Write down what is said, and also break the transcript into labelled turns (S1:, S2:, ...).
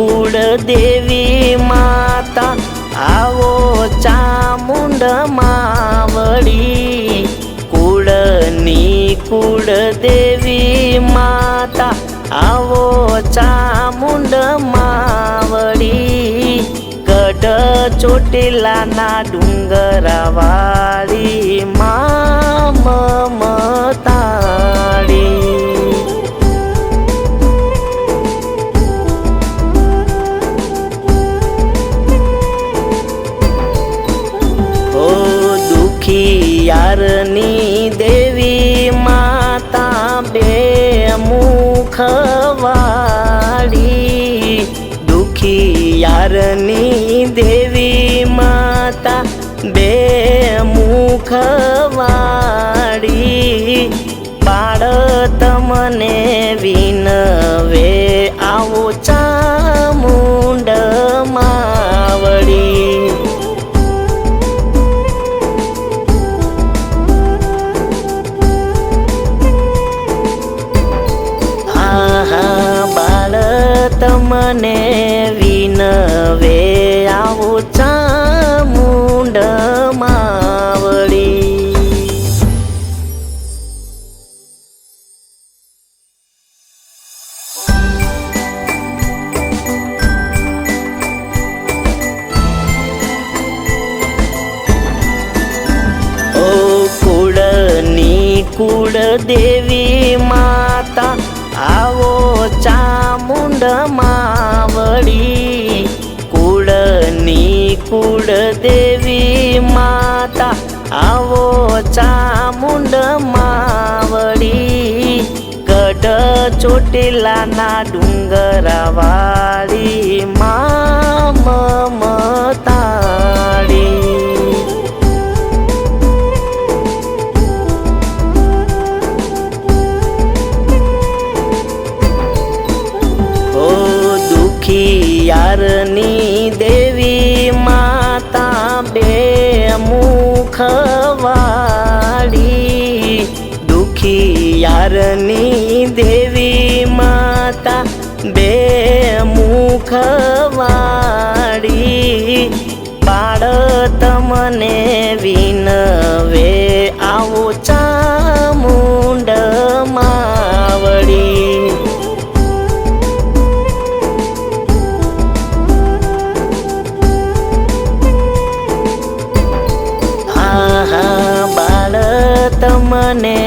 S1: कुळ देवी माता आवो चामुंड मावडी कुळनी कुळ देवी माता आवो चामुंड मावडी गढ़ चोटीला ना डुंगरावाड़ी मां ममताड़ी ओ दुखियारनी देवी माता बेमुखवाड़ी दुखियारनी देवी माता बेमुखवाड़ी बाळ तमने विनवे आवो चामुंड मावड़ी आहा बाळ तमने विनवे आवो चामुंड मावड़ी। ओ कुळनी कुळ देवी माता आवो चामुंड मावड़ी कुळनी कुळ देवी माता आवो चामुंड मावड़ी गढ़ चोटीला ना डुंगरावाड़ी मां ममताड़ी दुखियारनी देवी माता बेमुखवाड़ी दुखियारनी देवी माता बेमुखवाड़ी बाळ तमने विनवे आवो चामुंड मावड़ी। बाळ तमने